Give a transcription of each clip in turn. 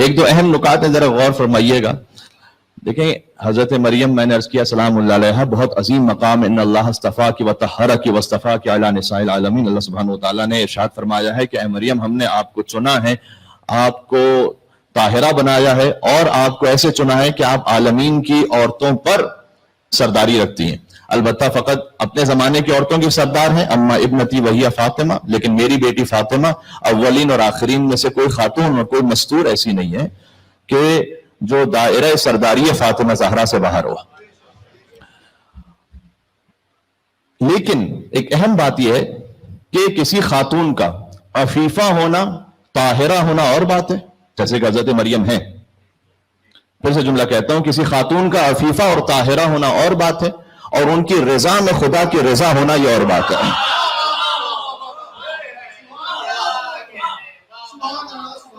ایک دو اہم نکات ہیں، ذرا غور فرمائیے گا. دیکھیں حضرت مریم، میں نے عرض کیا سلام اللہ علیہا، بہت عظیم مقام، ان اللہ اصطفاک وطہرک واصطفاک علی نساء العالمین. اللہ سبحانہ وتعالیٰ نے ارشاد فرمایا ہے کہ اے مریم، ہم نے آپ کو چنا ہے، آپ کو طاہرہ بنایا ہے، اور آپ کو ایسے چنا ہے کہ آپ عالمین کی عورتوں پر سرداری رکھتی ہیں. البتہ فقط اپنے زمانے کی عورتوں کی سردار ہیں، اما ابنتی وہی فاطمہ، لیکن میری بیٹی فاطمہ اولین اور آخرین میں سے کوئی خاتون اور کوئی مستور ایسی نہیں ہے کہ جو دائرہ سرداری فاطمہ زہرا سے باہر ہو. لیکن ایک اہم بات یہ ہے کہ کسی خاتون کا عفیفہ ہونا، طاہرہ ہونا اور بات ہے، جیسے کہ حضرت مریم ہے. پھر سے جملہ کہتا ہوں، کسی خاتون کا عفیفہ اور طاہرہ ہونا اور بات ہے، اور ان کی رضا میں خدا کی رضا ہونا یہ اور بات ہے.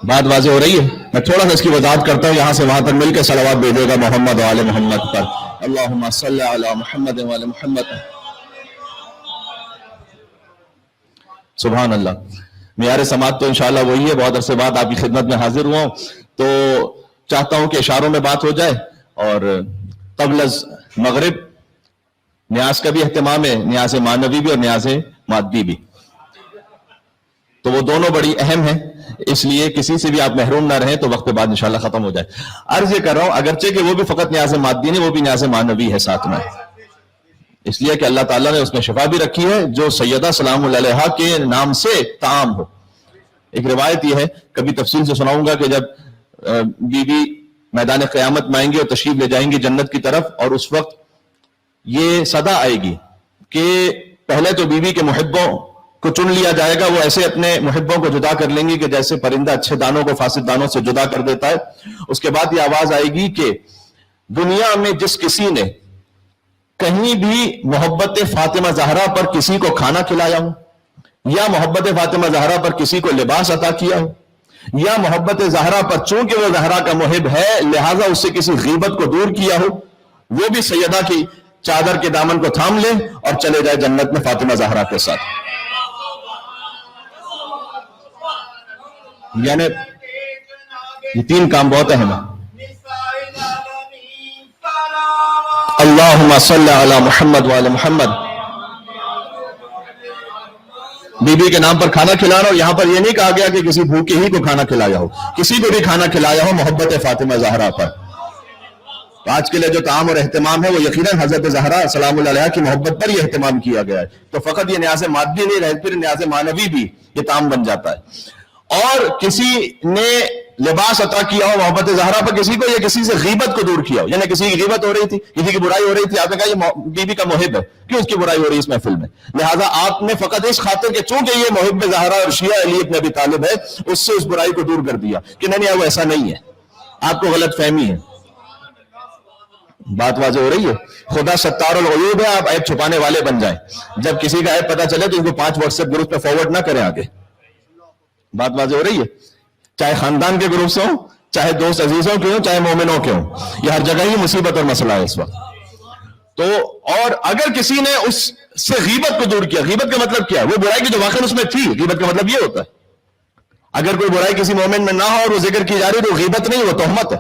بات واضح ہو رہی ہے؟ میں تھوڑا سا اس کی وضاحت کرتا ہوں، یہاں سے وہاں تک مل کے صلوات بھیجے گا محمد وآل محمد پر. اللہم صلی علی محمد وآل محمد. سبحان اللہ. معیار سماعت تو انشاءاللہ وہی ہے. بہت عرصے بعد آپ کی خدمت میں حاضر ہوا ہوں، تو چاہتا ہوں کہ اشاروں میں بات ہو جائے. اور قبل از مغرب نیاز کا بھی اہتمام ہے، نیاز معنوی بھی اور نیاز مادی بھی، تو وہ دونوں بڑی اہم ہیں، اس لیے کسی سے بھی آپ محروم نہ رہیں تو وقت بعد انشاءاللہ ختم ہو جائے. عرض یہ کر رہا ہوں اگرچہ کہ وہ بھی فقط نیاز مادی نہیں، وہ بھی نیاز معنوی ہے ساتھ میں، اس لیے کہ اللہ تعالیٰ نے اس میں شفا بھی رکھی ہے جو سیدہ سلام اللہ علیہا کے نام سے تعام ہو. ایک روایت یہ ہے، کبھی تفصیل سے سناؤں گا، کہ جب بی بی میدان قیامت میں آئیں گی اور تشریف لے جائیں گی جنت کی طرف، اور اس وقت یہ صدا آئے گی کہ پہلے تو بیوی کے محبوں کو چن لیا جائے گا، وہ ایسے اپنے محبوں کو جدا کر لیں گی کہ جیسے پرندہ اچھے دانوں کو فاسد دانوں سے جدا کر دیتا ہے. اس کے بعد یہ آواز آئے گی کہ دنیا میں جس کسی نے کہیں بھی محبت فاطمہ زہرا پر کسی کو کھانا کھلایا ہو، یا محبت فاطمہ زہرا پر کسی کو لباس عطا کیا ہو، یا محبت زہرا پر چونکہ وہ زہرا کا محب ہے لہذا اس سے کسی غیبت کو دور کیا ہو، وہ بھی سیدہ کی چادر کے دامن کو تھام لے اور چلے جائے جنت میں فاطمہ زہرا کے ساتھ. یعنی یہ تین کام بہت اہم ہے. اللہم صلی علی محمد وعلی محمد. بی بی کے نام پر کھانا کھلانا، اور یہاں پر یہ نہیں کہا گیا کہ کسی بھوکے ہی کو کھانا کھلایا ہو، کسی کو بھی کھانا کھلایا ہو محبت فاطمہ زہرا پر. تو آج کے لیے جو تعام اور اہتمام ہے وہ یقیناً حضرت زہرا سلام اللہ علیہا کی محبت پر یہ اہتمام کیا گیا ہے. تو فقط یہ نیاز مادی نہیں رہے، پھر نیاز معنوی بھی یہ تعام بن جاتا ہے. اور کسی نے لباس عطا کیا ہو محبت زہرا پر کسی کو، یا کسی سے غیبت کو دور کیا ہو، یعنی کسی کی غیبت ہو رہی تھی، کسی کی برائی ہو رہی تھی، آپ نے کہا یہ بی بی کا محب ہے، کیوں اس کی برائی ہو رہی ہے اس محفل میں، لہٰذا آپ نے فقط اس خاطر کہ چونکہ یہ محب زہرا اور شیعہ علی ابن ابی طالب ہے اس سے اس برائی کو دور کر دیا کہ نہیں وہ ایسا نہیں ہے، آپ کو غلط فہمی ہے. بات واضح ہو رہی ہے؟ خدا ستار الغیوب ہے، آپ عیب چھپانے والے بن جائیں. جب کسی کا عیب پتا چلے تو ان کو 5 واٹس ایپ گروپ پہ فارورڈ نہ کریں آگے. بات واضح ہو رہی ہے؟ چاہے خاندان کے گروپ سے ہوں، چاہے دوست عزیزوں کے ہوں، چاہے مومنوں کے ہوں، یہ ہر جگہ ہی مصیبت اور مسئلہ ہے اس وقت. تو اور اگر کسی نے اس سے غیبت کو دور کیا، غیبت کا مطلب کیا ہے؟ وہ برائی کی جو واقعہ اس میں تھی، غیبت کا مطلب یہ ہوتا ہے. اگر کوئی برائی کسی مومن میں نہ ہو اور وہ ذکر کی جا رہی تو غیبت نہیں، وہ تہمت ہے.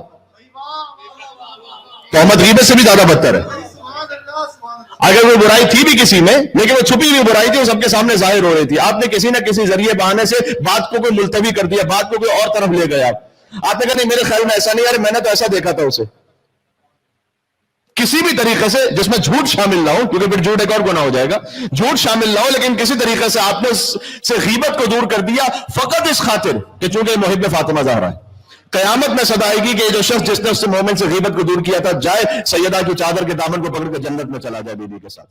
تہمت غیبت سے بھی زیادہ بدتر ہے. اگر وہ برائی تھی بھی کسی میں لیکن وہ چھپی ہوئی برائی تھی، وہ سب کے سامنے ظاہر ہو رہی تھی، آپ نے کسی نہ کسی ذریعے بہانے سے بات کو کوئی ملتوی کر دیا، بات کو کوئی اور طرف لے گئے. آپ نے کہا نہیں میرے خیال میں ایسا نہیں، یار میں نے تو ایسا دیکھا تھا اسے. کسی بھی طریقے سے جس میں جھوٹ شامل نہ ہو، کیونکہ پھر جھوٹ ایک اور گناہ ہو جائے گا، جھوٹ شامل نہ ہو، لیکن کسی طریقے سے آپ نے اس سے غیبت کو دور کر دیا فقط اس خاطر کہ چونکہ محب فاطمہ زہرا ہے. قیامت میں صدا آئے گی کہ جو شخص جس نے اس سے مومن سے غیبت کو دور کیا تھا جائے سیدہ کی چادر کے دامن کو پکڑ کے جنت میں چلا جائے بی بی کے ساتھ.